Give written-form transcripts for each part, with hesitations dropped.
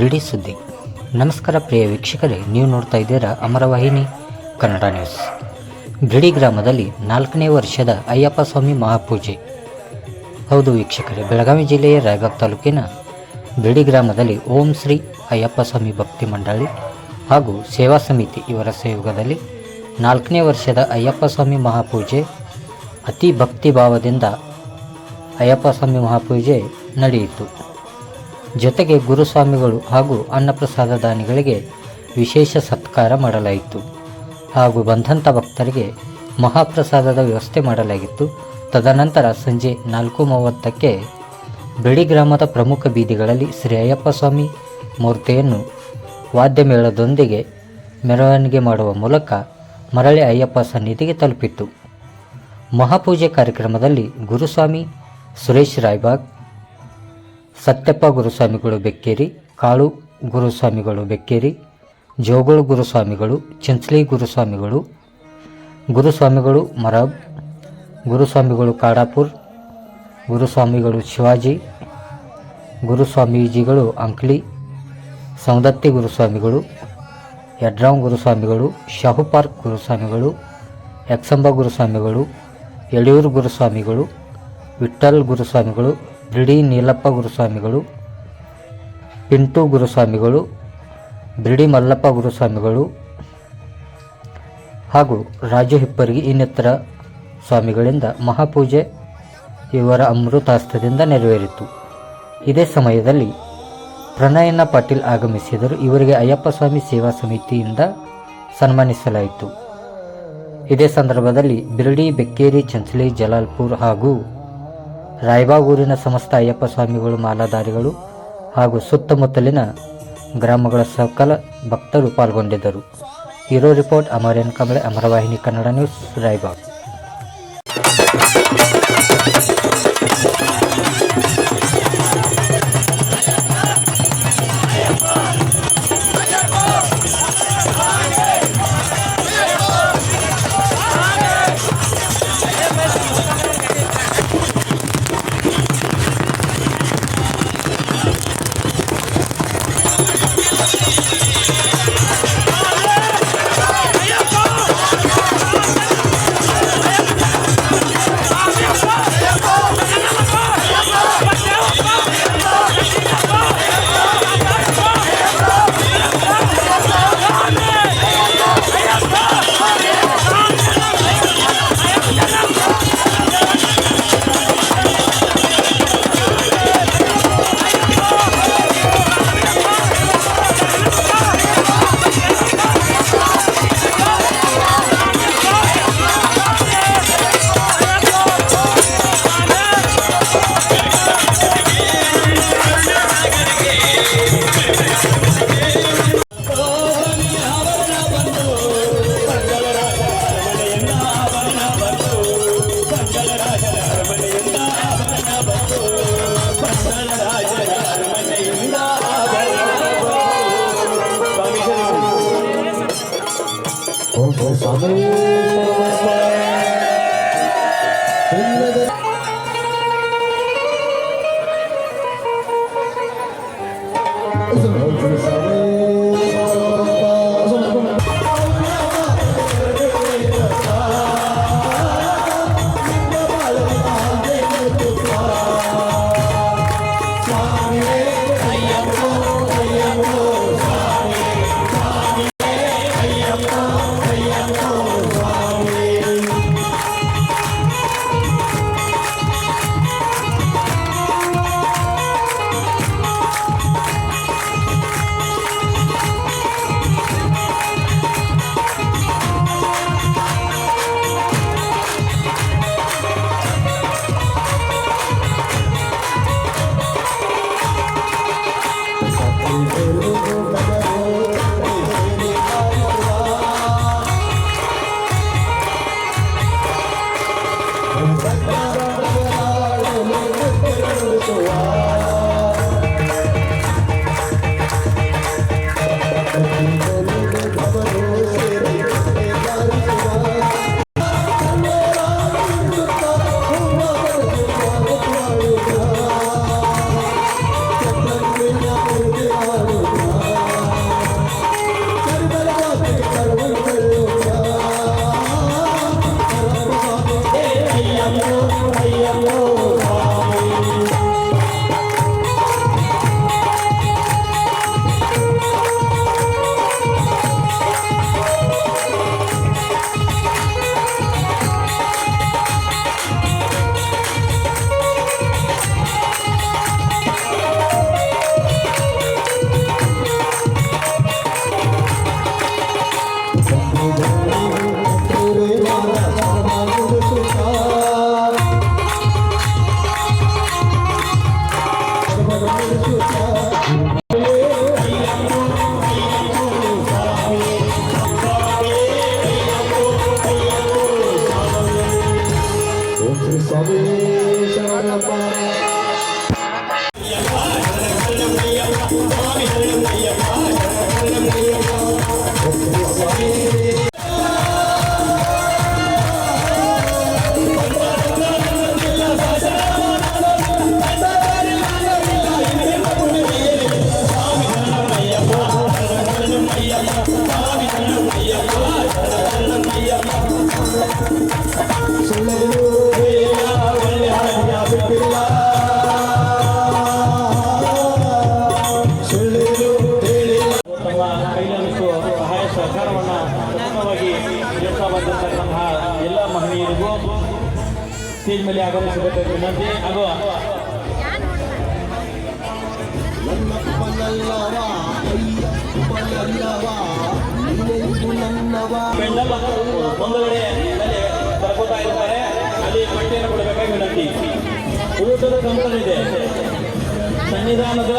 ಬಿಡಿ ಸುದ್ದಿ. ನಮಸ್ಕಾರ ಪ್ರಿಯ ವೀಕ್ಷಕರೇ, ನೀವು ನೋಡ್ತಾ ಇದ್ದೀರಾ ಅಮರವಾಹಿನಿ ಕನ್ನಡ ನ್ಯೂಸ್. ಬಿಡಿ ಗ್ರಾಮದಲ್ಲಿ 4ನೇ ವರ್ಷದ ಅಯ್ಯಪ್ಪ ಸ್ವಾಮಿ ಮಹಾಪೂಜೆ. ಹೌದು ವೀಕ್ಷಕರೇ, ಬೆಳಗಾವಿ ಜಿಲ್ಲೆಯ ರಾಯಬಾಗ ತಾಲೂಕಿನ ಬಿಡಿ ಗ್ರಾಮದಲ್ಲಿ ಓಂ ಶ್ರೀ ಅಯ್ಯಪ್ಪ ಸ್ವಾಮಿ ಭಕ್ತಿ ಮಂಡಳಿ ಹಾಗೂ ಸೇವಾ ಸಮಿತಿ ಇವರ ಸಹಯೋಗದಲ್ಲಿ 4ನೇ ವರ್ಷದ ಅಯ್ಯಪ್ಪ ಸ್ವಾಮಿ ಮಹಾಪೂಜೆ ಅತಿ ಭಕ್ತಿ ಭಾವದಿಂದ ಅಯ್ಯಪ್ಪ ಸ್ವಾಮಿ ಮಹಾಪೂಜೆ ನಡೆಯಿತು. ಜೊತೆಗೆ ಗುರುಸ್ವಾಮಿಗಳು ಹಾಗೂ ಅನ್ನಪ್ರಸಾದ ದಾನಿಗಳಿಗೆ ವಿಶೇಷ ಸತ್ಕಾರ ಮಾಡಲಾಯಿತು ಹಾಗೂ ಬಂದಂಥ ಭಕ್ತರಿಗೆ ಮಹಾಪ್ರಸಾದದ ವ್ಯವಸ್ಥೆ ಮಾಡಲಾಗಿತ್ತು. ತದನಂತರ ಸಂಜೆ 4:30ಕ್ಕೆ ಬಿಡಿ ಗ್ರಾಮದ ಪ್ರಮುಖ ಬೀದಿಗಳಲ್ಲಿ ಶ್ರೀ ಅಯ್ಯಪ್ಪ ಸ್ವಾಮಿ ಮೂರ್ತಿಯನ್ನು ವಾದ್ಯ ಮೇಳದೊಂದಿಗೆ ಮೆರವಣಿಗೆ ಮಾಡುವ ಮೂಲಕ ಮರಳಿ ಅಯ್ಯಪ್ಪ ಸನ್ನಿಧಿಗೆ ತಲುಪಿತು. ಮಹಾಪೂಜೆ ಕಾರ್ಯಕ್ರಮದಲ್ಲಿ ಗುರುಸ್ವಾಮಿ ಸುರೇಶ್ ರಾಯಬಾಗ್, ಸತ್ಯಪ್ಪ ಗುರುಸ್ವಾಮಿಗಳು ಬೆಕ್ಕೇರಿ, ಕಾಳು ಗುರುಸ್ವಾಮಿಗಳು ಬೆಕ್ಕೇರಿ, ಜೋಗಳು ಗುರುಸ್ವಾಮಿಗಳು, ಚಿಂಚಲಿ ಗುರುಸ್ವಾಮಿಗಳು ಮರಬ್, ಗುರುಸ್ವಾಮಿಗಳು ಕಾಡಾಪುರ್, ಗುರುಸ್ವಾಮಿಗಳು ಶಿವಾಜಿ, ಗುರುಸ್ವಾಮೀಜಿಗಳು ಅಂಕ್ಲಿ, ಸೌದತ್ತಿ ಗುರುಸ್ವಾಮಿಗಳು, ಯಡ್ರಾವ್ ಗುರುಸ್ವಾಮಿಗಳು, ಶಾಹು ಪಾರ್ಕ್ ಗುರುಸ್ವಾಮಿಗಳು, ಯಕ್ಷಂಬ ಗುರುಸ್ವಾಮಿಗಳು, ಯಡಿಯೂರು ಗುರುಸ್ವಾಮಿಗಳು, ವಿಠ್ಠಲ್ ಗುರುಸ್ವಾಮಿಗಳು, ಬಿಡಿ ನೀಲಪ್ಪ ಗುರುಸ್ವಾಮಿಗಳು, ಪಿಂಟು ಗುರುಸ್ವಾಮಿಗಳು, ಬಿಡಿ ಮಲ್ಲಪ್ಪ ಗುರುಸ್ವಾಮಿಗಳು ಹಾಗೂ ರಾಜು ಹಿಪ್ಪರಿಗೆ ಇನ್ನಿತರ ಸ್ವಾಮಿಗಳಿಂದ ಮಹಾಪೂಜೆ ಇವರ ಅಮೃತಾಸ್ತದಿಂದ ನೆರವೇರಿತು. ಇದೇ ಸಮಯದಲ್ಲಿ ಪ್ರಣಯನ ಪಾಟೀಲ್ ಆಗಮಿಸಿದರು. ಇವರಿಗೆ ಅಯ್ಯಪ್ಪ ಸ್ವಾಮಿ ಸೇವಾ ಸಮಿತಿಯಿಂದ ಸನ್ಮಾನಿಸಲಾಯಿತು. ಇದೇ ಸಂದರ್ಭದಲ್ಲಿ ಬಿರಡಿ, ಬೆಕ್ಕೇರಿ, ಚಂಚಲಿ, ಜಲಾಲ್ಪುರ್ ಹಾಗೂ ರಾಯಬಾಗ್ ಊರಿನ ಸಮಸ್ತ ಅಯ್ಯಪ್ಪ ಸ್ವಾಮಿಗಳು, ಮಾಲಾಧಾರಿಗಳು ಹಾಗೂ ಸುತ್ತಮುತ್ತಲಿನ ಗ್ರಾಮಗಳ ಸಕಲ ಭಕ್ತರು ಪಾಲ್ಗೊಂಡಿದ್ದರು. Bureau report ಅಮರೇನ್ Kamble, ಅಮರವಾಹಿನಿ Kannada news, Raibag. ಕೈಲಾದಷ್ಟು ಸಹಾಯ ಸಹಕಾರವನ್ನು ಉತ್ತಮವಾಗಿ ನೀಡುತ್ತಾ ಬಂದಿರತಕ್ಕಂತಹ ಎಲ್ಲ ಮಹನೀಯರಿಗೂ ಸ್ಟೇಜ್ ಮೇಲೆ ಆಗಮಿಸಬೇಕಾದ ವಿನಂತಿ. ಹಾಗೂ ಪೆಂಡಲ್ ಮುಂದುಗಡೆ ಬರ್ಕೋತಾ ಇರ್ತಾರೆ, ಅಲ್ಲಿ ಪಟ್ಟಿಯನ್ನು ಕೊಡಬೇಕಾಗಿ ವಿನಂತಿ. ಊಟದ ಕೌಂಟರ್ ಇದೆ, ಸನ್ನಿಧಾನದ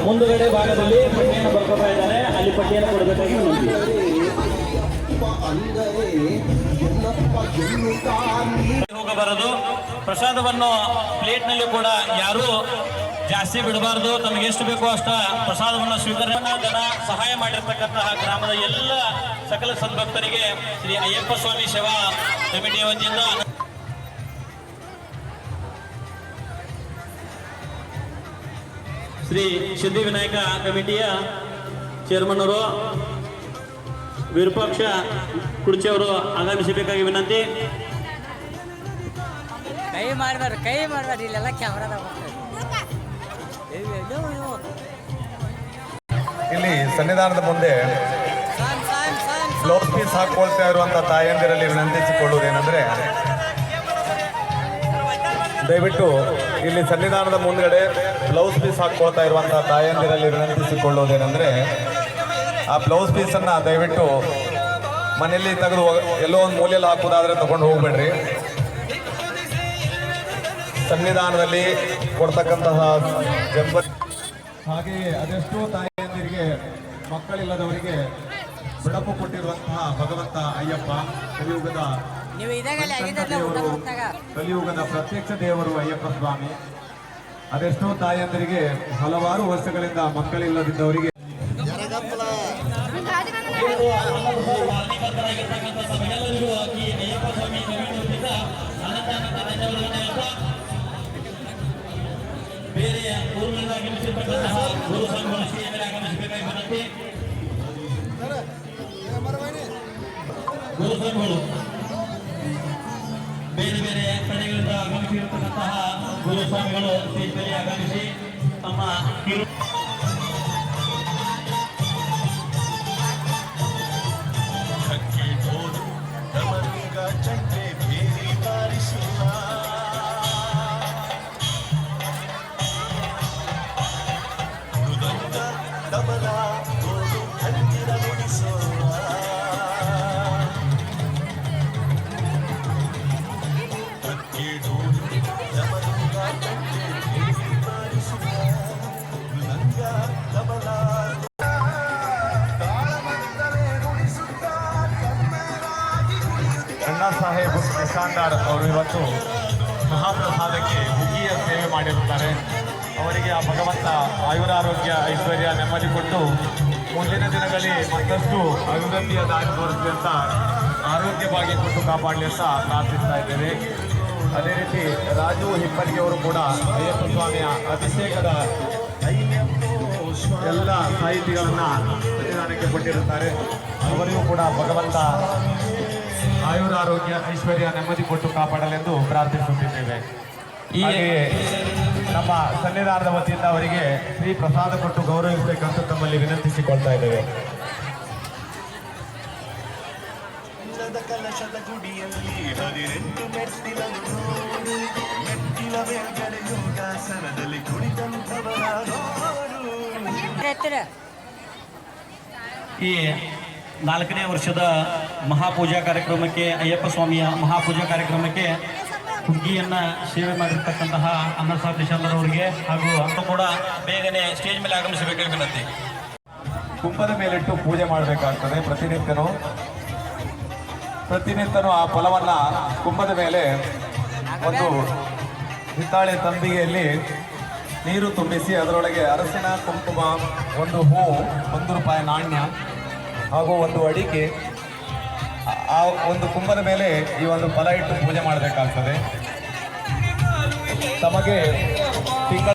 ಮುಂದುಗಡೆ ಭಾಗದಲ್ಲಿ ಪಟ್ಟಿಯನ್ನು ಬರ್ಕೋತಾ ಇದ್ದಾರೆ, ಅಲ್ಲಿ ಪಟ್ಟಿಯನ್ನು ಕೊಡಬೇಕಾಗಿ ವಿನಂತಿ. ಹೋಗಬಾರದು. ಪ್ರಸಾದವನ್ನು ಪ್ಲೇಟ್ನಲ್ಲಿ ಕೂಡ ಯಾರು ಜಾಸ್ತಿ ಬಿಡಬಾರದು. ತಮಗೆ ಎಷ್ಟು ಬೇಕೋ ಅಷ್ಟ ಪ್ರಸಾದವನ್ನು ಸ್ವೀಕರಣೆ ಜನ ಸಹಾಯ ಮಾಡಿರ್ತಕ್ಕಂತಹ ಗ್ರಾಮದ ಎಲ್ಲ ಸಕಲ ಸದ್ಭಕ್ತರಿಗೆ ಶ್ರೀ ಅಯ್ಯಪ್ಪ ಸ್ವಾಮಿ ಸೇವಾ ಕಮಿಟಿಯ ವತಿಯಿಂದ ಶ್ರೀ ಸಿದ್ಧಿವಿನಾಯಕ ಕಮಿಟಿಯ ಚೇರ್ಮನ್ ಅವರು ವಿರೂಪಾಕ್ಷ ಕುರ್ಚಿಯವರು ಆಗಮಿಸಬೇಕಾಗಿ ವಿನಂತಿ. ಕೈ ಮಾಡಬಾರ್ದು ಇಲ್ಲೆಲ್ಲ ಕ್ಯಾಮ್ರಾದಾಗ ಇಲ್ಲಿ ಸನ್ನಿಧಾನದ ಮುಂದೆ ಬ್ಲೌಸ್ ಪೀಸ್ ಹಾಕೊಳ್ತಾ ಇರುವಂತಹ ತಾಯಂದಿರಲ್ಲಿ ವಿನಂತಿಸಿಕೊಳ್ಳುವುದೇನೆಂದ್ರೆ, ದಯವಿಟ್ಟು ಇಲ್ಲಿ ಸನ್ನಿಧಾನದ ಮುಂದ್ಗಡೆ ಬ್ಲೌಸ್ ಪೀಸ್ ಹಾಕೊಳ್ತಾ ಇರುವಂತಹ ತಾಯಂದಿರಲ್ಲಿ ವಿನಂತಿಸಿಕೊಳ್ಳುವುದೇನೆಂದ್ರೆ, ಆ ಬ್ಲೌಸ್ ಪೀಸನ್ನು ದಯವಿಟ್ಟು ಮನೆಯಲ್ಲಿ ತೆಗೆದು ಎಲ್ಲೋ ಒಂದು ಮೂಲೆಯಲ್ಲಿ ಹಾಕುವುದಾದ್ರೆ ತಗೊಂಡು ಹೋಗ್ಬೇಡ್ರಿ. ಸನ್ನಿಧಾನದಲ್ಲಿ ಕೊಡ್ತಕ್ಕಂತಹ ಹಾಗೆಯೇ ಅದೆಷ್ಟೋ ತಾಯಿಯಂದಿರಿಗೆ ಮಕ್ಕಳಿಲ್ಲದವರಿಗೆ ಬಿಡಪು ಕೊಟ್ಟಿರುವಂತಹ ಭಗವಂತ ಅಯ್ಯಪ್ಪ, ಕಲಿಯುಗದ ಪ್ರತ್ಯಕ್ಷ ದೇವರು ಅಯ್ಯಪ್ಪ ಸ್ವಾಮಿ. ಅದೆಷ್ಟೋ ತಾಯಿಯಂದಿರಿಗೆ ಹಲವಾರು ವರ್ಷಗಳಿಂದ ಮಕ್ಕಳಿಲ್ಲದಿದ್ದವರಿಗೆ ಬೇರೆ ಊರಿನಿಂದ ಆಗಮಿಸಿರ್ತಕ್ಕಂತಹ ಗುರು ಸಂಘಗಳ ಶ್ರೀಯಲ್ಲಿ ಆಗಮಿಸಬೇಕಾಗಿ ವಿನಂತಿ. ಗುರು ಸಂಘಗಳು ಬೇರೆ ಬೇರೆ ಕಡೆಗಳಿಂದ ಆಗಮಿಸಿರ್ತಕ್ಕಂತಹ ಗುರು ಸ್ವಾಮಿಗಳು ಸ್ಟೇಜ್ ಮೇಲೆ ಆಗಮಿಸಿ ತಮ್ಮ ಅಣ್ಣಾ ಸಾಹೇಬ್ ನಿಶಾಂದಾರ್ ಅವರು ಇವತ್ತು ಮಹಾಪ್ರಸಾದಕ್ಕೆ ಹುಗ್ಗಿಯ ಸೇವೆ ಮಾಡಿರುತ್ತಾರೆ. ಅವರಿಗೆ ಆ ಭಗವಂತ ಆಯುರಾರೋಗ್ಯ ಐಶ್ವರ್ಯ ನೆಮ್ಮದಿ ಕೊಟ್ಟು ಮುಂದಿನ ದಿನಗಳಲ್ಲಿ ಮತ್ತಷ್ಟು ಅಭಿವೃದ್ಧಿಯ ದಾರಿ ತೋರಿಸಲಿ ಅಂತ, ಆರೋಗ್ಯವಾಗಿ ಕೊಟ್ಟು ಕಾಪಾಡಲಿ ಅಂತ ಪ್ರಾರ್ಥಿಸ್ತಾ ಇದ್ದೇವೆ. ಅದೇ ರೀತಿ ರಾಜು ಹಿಪ್ಪರಿಗೆ ಅವರು ಕೂಡ ಅಯ್ಯಪ್ಪ ಸ್ವಾಮಿಯ ಅಭಿಷೇಕದ ಎಲ್ಲ ಸಾಹಿತಿಗಳನ್ನು ಸನ್ನಿಧಾನಕ್ಕೆ ಕೊಟ್ಟಿರುತ್ತಾರೆ. ಅವರಿಗೂ ಕೂಡ ಭಗವಂತ ಆಯುರಾರೋಗ್ಯ ಐಶ್ವರ್ಯ ನೆಮ್ಮದಿ ಕೊಟ್ಟು ಕಾಪಾಡಲೆಂದು ಪ್ರಾರ್ಥಿಸುತ್ತಿದ್ದೇವೆ. ಹಾಗೆಯೇ ನಮ್ಮ ಸನ್ನಿಧಾನದ ವತಿಯಿಂದ ಅವರಿಗೆ ಶ್ರೀ ಪ್ರಸಾದ ಕೊಟ್ಟು ಗೌರವಿಸಬೇಕಂತ ತಮ್ಮಲ್ಲಿ ವಿನಂತಿಸಿಕೊಳ್ತಾ ಇದ್ದೇವೆ. ಕಲಶದ ಗುಡಿಯಲ್ಲಿ 18 ಮೆಟ್ಟಿಲ ಮೇಲ್ಗಡೆ ಯೋಗಾಸನದಲ್ಲಿ ಕುಳಿತಂಥವರ ಈ 4ನೇ ವರ್ಷದ ಮಹಾಪೂಜಾ ಕಾರ್ಯಕ್ರಮಕ್ಕೆ, ಅಯ್ಯಪ್ಪ ಸ್ವಾಮಿಯ ಮಹಾಪೂಜಾ ಕಾರ್ಯಕ್ರಮಕ್ಕೆ ಹುಗ್ಗಿಯನ್ನು ಸೇವೆ ಮಾಡಿರ್ತಕ್ಕಂತಹ ಅನ್ನಸಾಬ್ ನಿಶಾಂದರ್ ಅವರಿಗೆ ಹಾಗೂ ಅಂತ ಕೂಡ ಬೇಗನೆ ಸ್ಟೇಜ್ ಮೇಲೆ ಆಗಮಿಸಬೇಕಾಗಿ ವಿನಂತಿ. ಕುಂಭದ ಮೇಲಿಟ್ಟು ಪೂಜೆ ಮಾಡಬೇಕಾಗ್ತದೆ. ಪ್ರತಿನಿತ್ಯನೂ ಆ ಫಲವನ್ನು ಕುಂಭದ ಮೇಲೆ ಒಂದು ಹಿತ್ತಾಳೆ ತಂಬಿಗೆಯಲ್ಲಿ ನೀರು ತುಂಬಿಸಿ ಅದರೊಳಗೆ ಅರಸಿನ ಕುಂಕುಮ, ಒಂದು ಹೂ, 1 ರೂಪಾಯಿ ನಾಣ್ಯ ಹಾಗೂ ಒಂದು ಅಡಿಕೆ, ಆ ಒಂದು ಕುಂಭದ ಮೇಲೆ ಈ ಒಂದು ಫಲ ಇಟ್ಟು ಪೂಜೆ ಮಾಡಬೇಕಾಗ್ತದೆ. ತಮಗೆ ತಿಂಗಳ